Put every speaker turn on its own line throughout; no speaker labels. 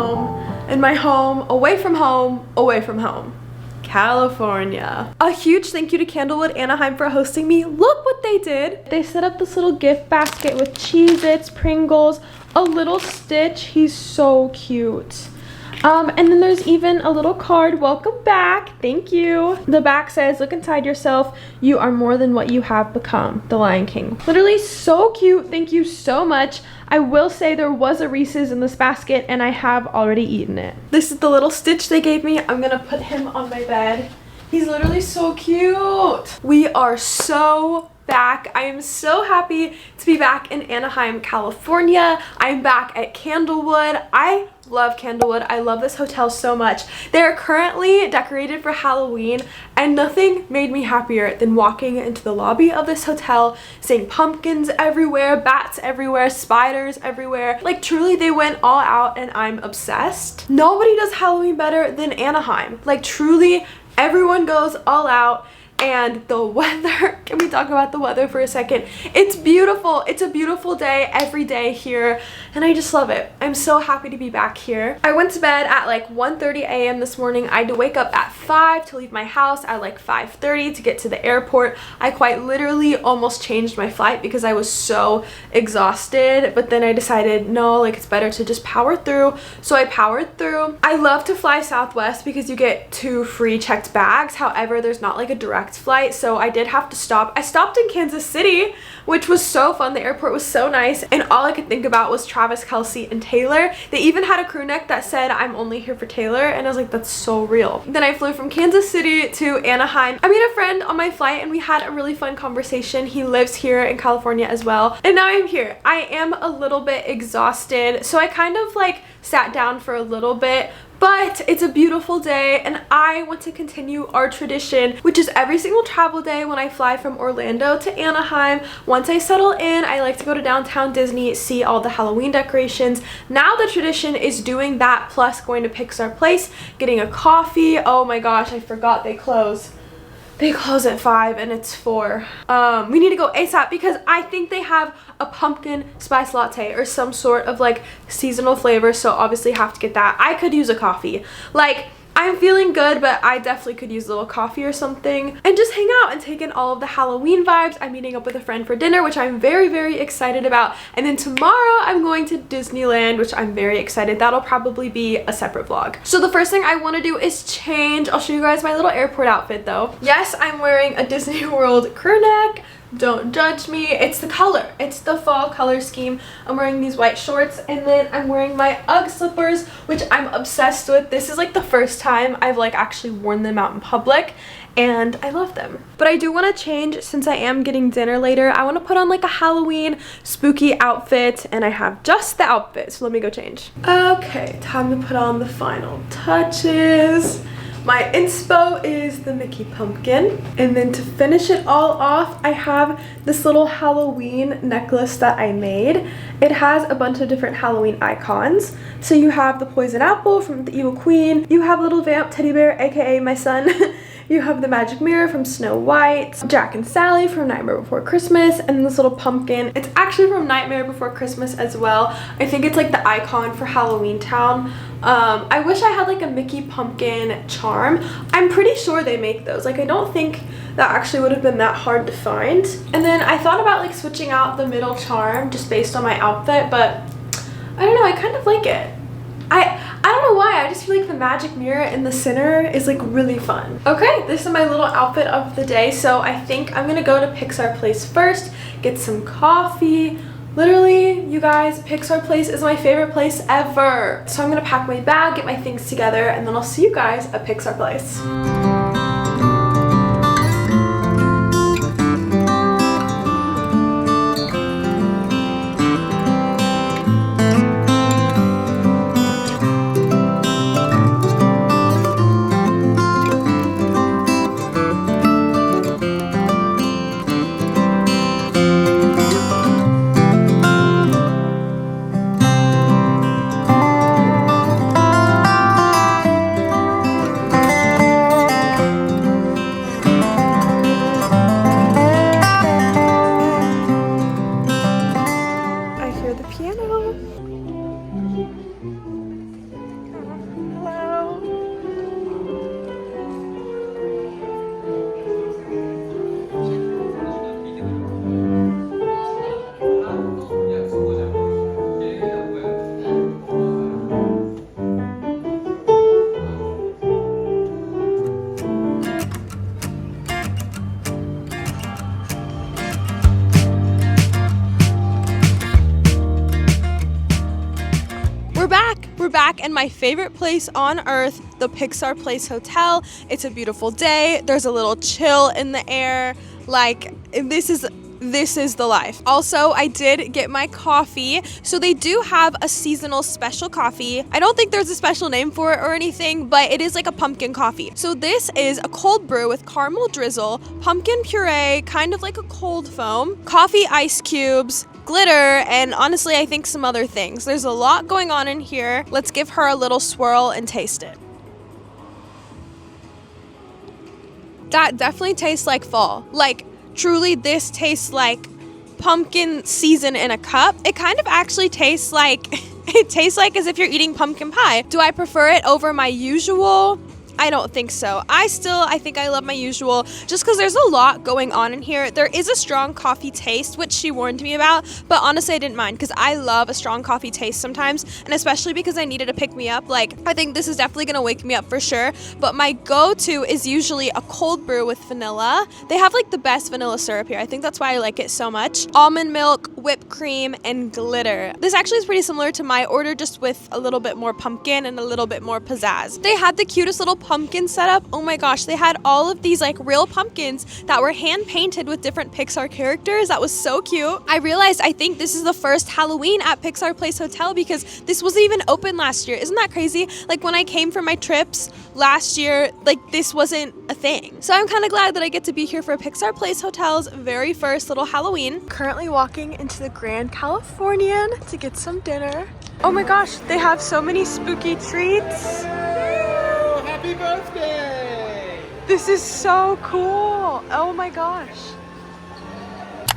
home, and my home, away from home, away from home. California. A huge thank you to Candlewood Anaheim for hosting me. Look what they did. They set up this little gift basket with Cheez-Its, Pringles, a little Stitch. He's so cute. And then there's even a little card, welcome back, thank you. The back says, look inside yourself, you are more than what you have become, the Lion King. Literally so cute, thank you so much. I will say there was a Reese's in this basket and I have already eaten it. This is the little Stitch they gave me. I'm gonna put him on my bed. He's literally so cute. We are so back. I am so happy to be back in Anaheim, California. I'm back at Candlewood. I love Candlewood. I love this hotel so much. They're currently decorated for Halloween and nothing made me happier than walking into the lobby of this hotel, seeing pumpkins everywhere, bats everywhere, spiders everywhere. Like truly they went all out and I'm obsessed. Nobody does Halloween better than Anaheim. Like truly everyone goes all out. And the weather, can we talk about the weather for a second? It's beautiful. It's a beautiful day every day here and I just love it. I'm so happy to be back here. I went to bed at like 1:30 a.m. this morning. I had to wake up at 5 to leave my house at like 5:30 to get to the airport. I quite literally almost changed my flight because I was so exhausted, but then I decided no, like it's better to just power through. So I powered through. I love to fly Southwest because you get 2 free checked bags. However, there's not like a direct flight, so I did have to stop. I stopped in Kansas City, which was so fun. The airport was so nice and all I could think about was Travis Kelce and Taylor. They even had a crew neck that said I'm only here for Taylor and I was like, that's so real. Then I flew from Kansas City to Anaheim. I made a friend on my flight and we had a really fun conversation. He lives here in California as well and now I'm here. I am a little bit exhausted, so I kind of like sat down for a little bit. But it's a beautiful day and I want to continue our tradition, which is every single travel day when I fly from Orlando to Anaheim. Once I settle in, I like to go to downtown Disney, see all the Halloween decorations. Now the tradition is doing that plus going to Pixar Place, getting a coffee. Oh my gosh, I forgot they close. They close at 5 and it's 4. We need to go ASAP because I think they have a pumpkin spice latte or some sort of like seasonal flavor, so obviously have to get that. I could use a coffee. Like I'm feeling good, but I definitely could use a little coffee or something and just hang out and take in all of the Halloween vibes. I'm meeting up with a friend for dinner, which I'm very, very excited about. And then tomorrow I'm going to Disneyland, which I'm very excited. That'll probably be a separate vlog. So the first thing I want to do is change. I'll show you guys my little airport outfit though. Yes, I'm wearing a Disney World crew neck. Don't judge me. It's the color. It's the fall color scheme. I'm wearing these white shorts and then I'm wearing my UGG slippers, which I'm obsessed with. This is like the first time I've like actually worn them out in public and I love them. But I do want to change since I am getting dinner later. I want to put on like a Halloween spooky outfit and I have just the outfit. So let me go change. Okay, time to put on the final touches. My inspo is the Mickey pumpkin. And then to finish it all off, I have this little Halloween necklace that I made. It has a bunch of different Halloween icons. So you have the poison apple from the Evil Queen. You have little vamp teddy bear, aka my son. You have the magic mirror from Snow White, Jack and Sally from Nightmare Before Christmas, and this little pumpkin. It's actually from Nightmare Before Christmas as well. I think it's like the icon for Halloween Town. I wish I had like a Mickey pumpkin charm. I'm pretty sure they make those. Like I don't think that actually would have been that hard to find. And then I thought about like switching out the middle charm just based on my outfit, but I don't know, I kind of like it. I don't know why, I just feel like the magic mirror in the center is like really fun. Okay, this is my little outfit of the day. So I think I'm gonna go to Pixar Place first, get some coffee. Literally, you guys, Pixar Place is my favorite place ever. So I'm gonna pack my bag, get my things together, and then I'll see you guys at Pixar Place. my favorite place on earth, the Pixar Place Hotel. It's a beautiful day. There's a little chill in the air. Like, this is the life. Also, I did get my coffee. So they do have a seasonal special coffee. I don't think there's a special name for it or anything, but it is like a pumpkin coffee. So this is a cold brew with caramel drizzle, pumpkin puree, kind of like a cold foam, coffee ice cubes, glitter, and honestly, I think some other things. There's a lot going on in here. Let's give her a little swirl and taste it. That definitely tastes like fall. Like, truly, this tastes like pumpkin season in a cup. It kind of actually tastes like, it tastes like as if you're eating pumpkin pie. Do I prefer it over my usual? I don't think so. I think I love my usual just because there's a lot going on in here. There is a strong coffee taste, which she warned me about, but honestly I didn't mind because I love a strong coffee taste sometimes, and especially because I needed to pick me up. Like, I think this is definitely gonna wake me up for sure, but my go-to is usually a cold brew with vanilla. They have like the best vanilla syrup here. I think that's why I like it so much. Almond milk, whipped cream, and glitter. This actually is pretty similar to my order, just with a little bit more pumpkin and a little bit more pizzazz. They had the cutest little pumpkin setup. Oh my gosh, they had all of these like real pumpkins that were hand painted with different Pixar characters. That was so cute. I realized I think this is the first Halloween at Pixar Place Hotel because this wasn't even open last year. Isn't that crazy? Like, when I came for my trips last year, like, this wasn't a thing. So I'm kind of glad that I get to be here for Pixar Place Hotel's very first little Halloween. Currently walking into the Grand Californian to get some dinner. Oh my gosh, they have so many spooky treats.
Happy birthday!
This is so cool. Oh my gosh.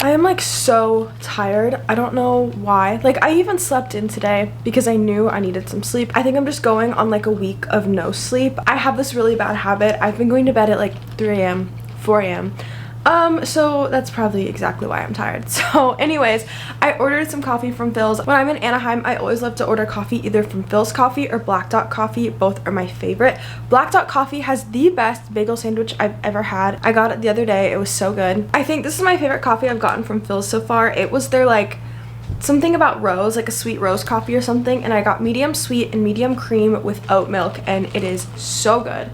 I am like so tired. I don't know why. Like, I even slept in today because I knew I needed some sleep. I think I'm just going on like a week of no sleep. I have this really bad habit. I've been going to bed at like 3 a.m., 4 a.m. So that's probably exactly why I'm tired. So anyways, I ordered some coffee from Phil's. When I'm in Anaheim, I always love to order coffee either from Phil's Coffee or Black Dot Coffee. Both are my favorite. Black Dot Coffee has the best bagel sandwich I've ever had. I got it the other day. It was so good. I think this is my favorite coffee I've gotten from Phil's so far. It was their like something about rose, like a sweet rose coffee or something, and I got medium sweet and medium cream with oat milk, and it is so good.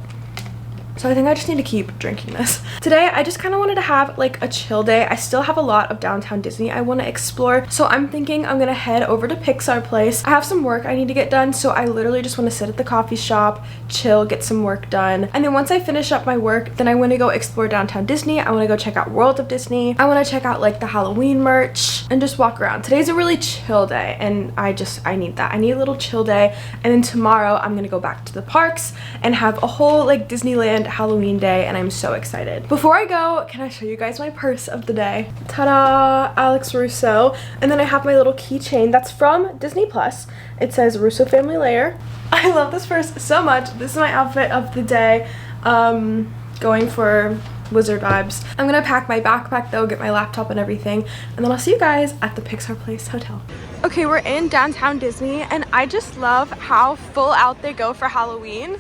So I think I just need to keep drinking this. Today, I just kind of wanted to have like a chill day. I still have a lot of downtown Disney I want to explore. So I'm thinking I'm going to head over to Pixar Place. I have some work I need to get done. So I literally just want to sit at the coffee shop, chill, get some work done. And then once I finish up my work, then I want to go explore downtown Disney. I want to go check out World of Disney. I want to check out like the Halloween merch and just walk around. Today's a really chill day and I need that. I need a little chill day. And then tomorrow I'm going to go back to the parks and have a whole like Disneyland Halloween day, and I'm so excited. Before I go, can I show you guys my purse of the day? Ta-da! Alex Russo. And then I have my little keychain that's from Disney Plus. It says Russo Family Layer. I love this purse so much. This is my outfit of the day. Going for wizard vibes. I'm gonna pack my backpack though, get my laptop and everything, and then I'll see you guys at the Pixar Place Hotel. Okay, we're in downtown Disney, and I just love how full out they go for Halloween.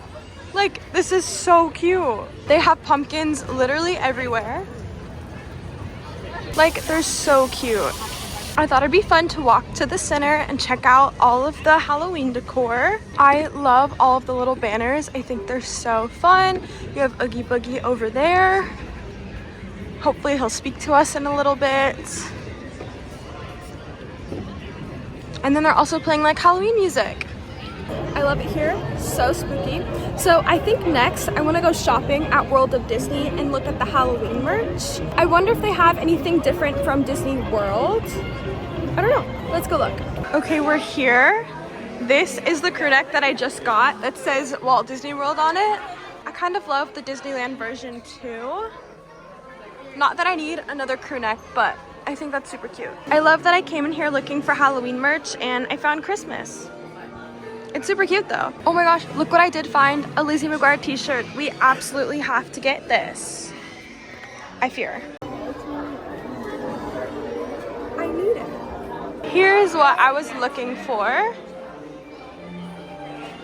Like, this is so cute. They have pumpkins literally everywhere. Like, they're so cute. I thought it'd be fun to walk to the center and check out all of the Halloween decor. I love all of the little banners. I think they're so fun. You have Oogie Boogie over there. Hopefully he'll speak to us in a little bit. And then they're also playing like Halloween music. I love it here, so spooky. So I think next I want to go shopping at World of Disney and look at the Halloween merch. I wonder if they have anything different from Disney World. I don't know, let's go look. Okay, we're here. This is the crew neck that I just got that says Walt Disney World on it. I kind of love the Disneyland version too. Not that I need another crew neck, but I think that's super cute. I love that I came in here looking for Halloween merch and I found Christmas. It's super cute though. Oh my gosh, look what I did find, a Lizzie McGuire t-shirt. We absolutely have to get this. I fear. I need it. Here's what I was looking for.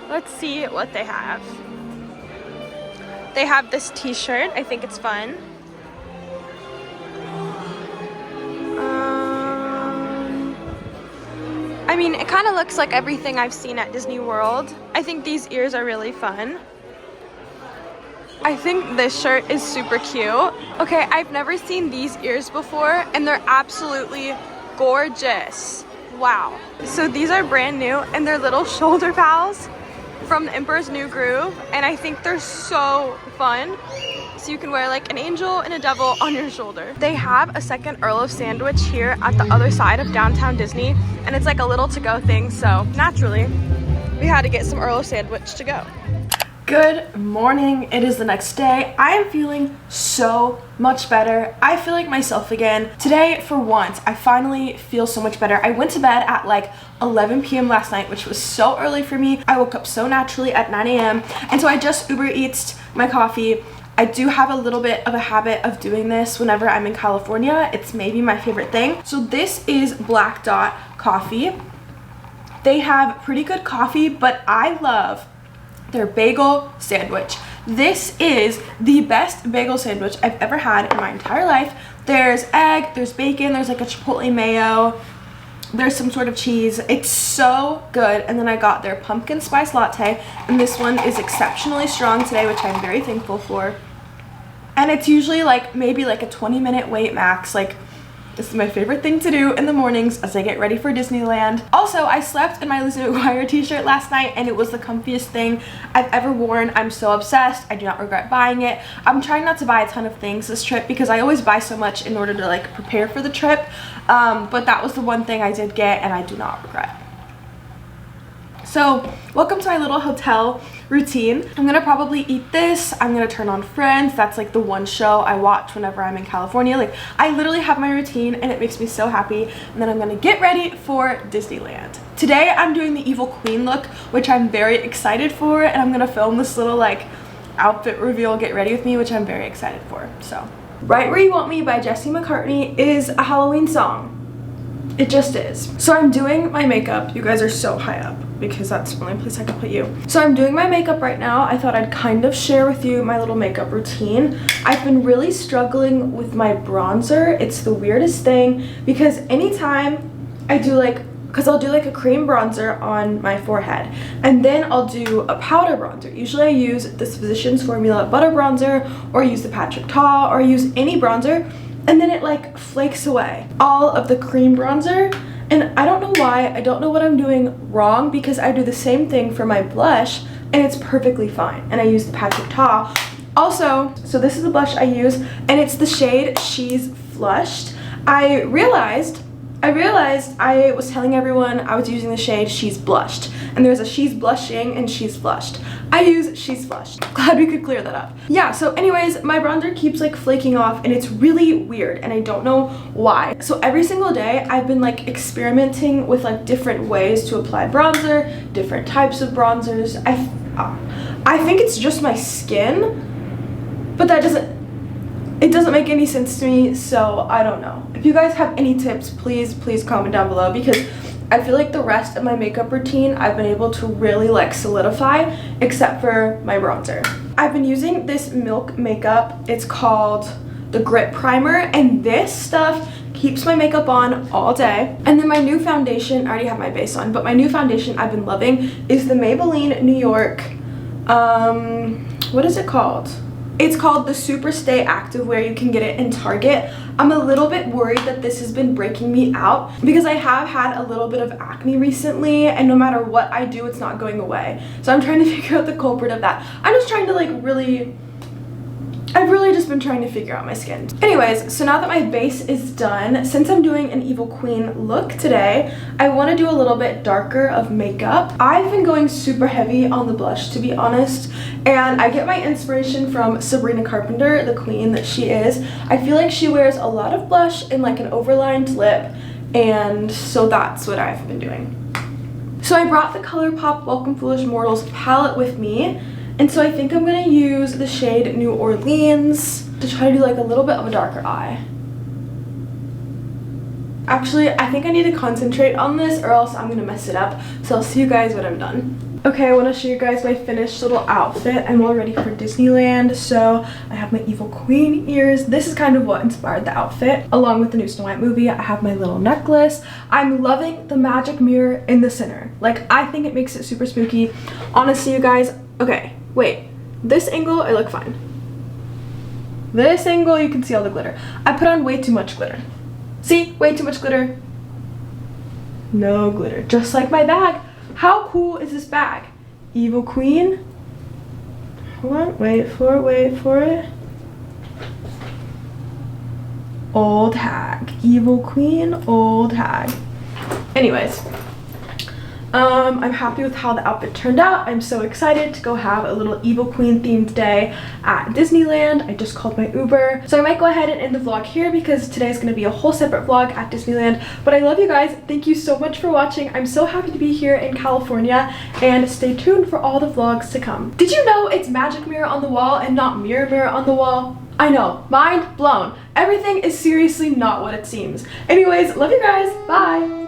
Let's see what they have. They have this t-shirt, I think it's fun. I mean, it kind of looks like everything I've seen at Disney World. I think these ears are really fun. I think this shirt is super cute. Okay, I've never seen these ears before, and they're absolutely gorgeous. Wow. So these are brand new, and they're little shoulder pals from the Emperor's New Groove, and I think they're so fun. So you can wear like an angel and a devil on your shoulder. They have a second Earl of Sandwich here at the other side of downtown Disney, and it's like a little to-go thing, so naturally we had to get some Earl of Sandwich to go. Good morning. It is the next day. I am feeling so much better. I feel like myself again. Today, for once, I finally feel so much better. I went to bed at like 11 p.m. last night, which was so early for me. I woke up so naturally at 9 a.m. and so I just Uber Eats'd my coffee. I do have a little bit of a habit of doing this whenever I'm in California. It's maybe my favorite thing. So this is Black Dot Coffee. They have pretty good coffee, but I love their bagel sandwich. This is the best bagel sandwich I've ever had in my entire life. There's egg, there's bacon, there's like a chipotle mayo, there's some sort of cheese. It's so good. And then I got their pumpkin spice latte, and this one is exceptionally strong today, which I'm very thankful for. And it's usually like maybe like a 20-minute wait max. Like, this is my favorite thing to do in the mornings as I get ready for Disneyland. Also, I slept in my Lizzie McGuire t-shirt last night, and it was the comfiest thing I've ever worn. I'm so obsessed. I do not regret buying it. I'm trying not to buy a ton of things this trip because I always buy so much in order to like prepare for the trip. But that was the one thing I did get, and I do not regret. So, welcome to my little hotel routine. I'm gonna probably eat this. I'm gonna turn on Friends. That's like the one show I watch whenever I'm in California. Like, I literally have my routine, and it makes me so happy. And then I'm gonna get ready for Disneyland. Today, I'm doing the Evil Queen look, which I'm very excited for, and I'm gonna film this little like outfit reveal, get ready with me, which I'm very excited for. So, Right Where You Want Me by Jesse McCartney is a Halloween song. It just is. So I'm doing my makeup. You guys are so high up because that's the only place I can put you. So I'm doing my makeup right now. I thought I'd kind of share with you my little makeup routine. I've been really struggling with my bronzer. It's the weirdest thing because anytime I do like, because I'll do like a cream bronzer on my forehead, and then I'll do a powder bronzer. Usually I use this Physicians Formula butter bronzer, or use the Patrick Ta, or use any bronzer, and then it like flakes away all of the cream bronzer. And I don't know why. I don't know what I'm doing wrong because I do the same thing for my blush and it's perfectly fine. And I use the Patrick Ta. Also, so this is the blush I use, and it's the shade She's Flushed. I realized I was telling everyone I was using the shade She's Blushed, and there's a She's Blushing and She's Flushed. I use She's Flushed. Glad we could clear that up. Yeah, so anyways, my bronzer keeps like flaking off, and it's really weird, and I don't know why. So every single day I've been like experimenting with like different ways to apply bronzer, different types of bronzers. I think it's just my skin, but it doesn't make any sense to me, so I don't know. If you guys have any tips, please comment down below, because I feel like the rest of my makeup routine I've been able to really like solidify, except for my bronzer. I've been using this Milk makeup. It's called the Grip Primer, and this stuff keeps my makeup on all day. And then my new foundation, I already have my base on, but my new foundation I've been loving is the Maybelline New York, what is it called? It's called the Super Stay Activewear. You can get it in Target. I'm a little bit worried that this has been breaking me out because I have had a little bit of acne recently, and no matter what I do, it's not going away. So I'm trying to figure out the culprit of that. I'm just trying to like I've really just been trying to figure out my skin. Anyways, so now that my base is done, since I'm doing an Evil Queen look today, I want to do a little bit darker of makeup. I've been going super heavy on the blush, to be honest, and I get my inspiration from Sabrina Carpenter, the queen that she is. I feel like she wears a lot of blush and like an overlined lip, and so that's what I've been doing. So I brought the ColourPop Welcome Foolish Mortals palette with me, and so I think I'm gonna use the shade New Orleans to try to do like a little bit of a darker eye. Actually, I think I need to concentrate on this or else I'm gonna mess it up. So I'll see you guys when I'm done. Okay, I want to show you guys my finished little outfit. I'm all ready for Disneyland. So I have my evil queen ears. This is kind of what inspired the outfit, along with the new Snow White movie. I have my little necklace. I'm loving the magic mirror in the center. Like, I think it makes it super spooky. Honestly, you guys, okay, wait. This angle, I look fine. This angle, you can see all the glitter. I put on way too much glitter. See, way too much glitter. No glitter, just like my bag. How cool is this bag? Evil queen. Hold on, wait for it. Old hag. Evil queen, old hag. Anyways, I'm happy with how the outfit turned out. I'm so excited to go have a little evil queen themed day at Disneyland. I just called my Uber. So I might go ahead and end the vlog here because today's going to be a whole separate vlog at Disneyland. But I love you guys. Thank you so much for watching. I'm so happy to be here in California, and stay tuned for all the vlogs to come. Did you know it's magic mirror on the wall and not mirror on the wall? I know, mind blown. Everything is seriously not what it seems. Anyways, love you guys. Bye.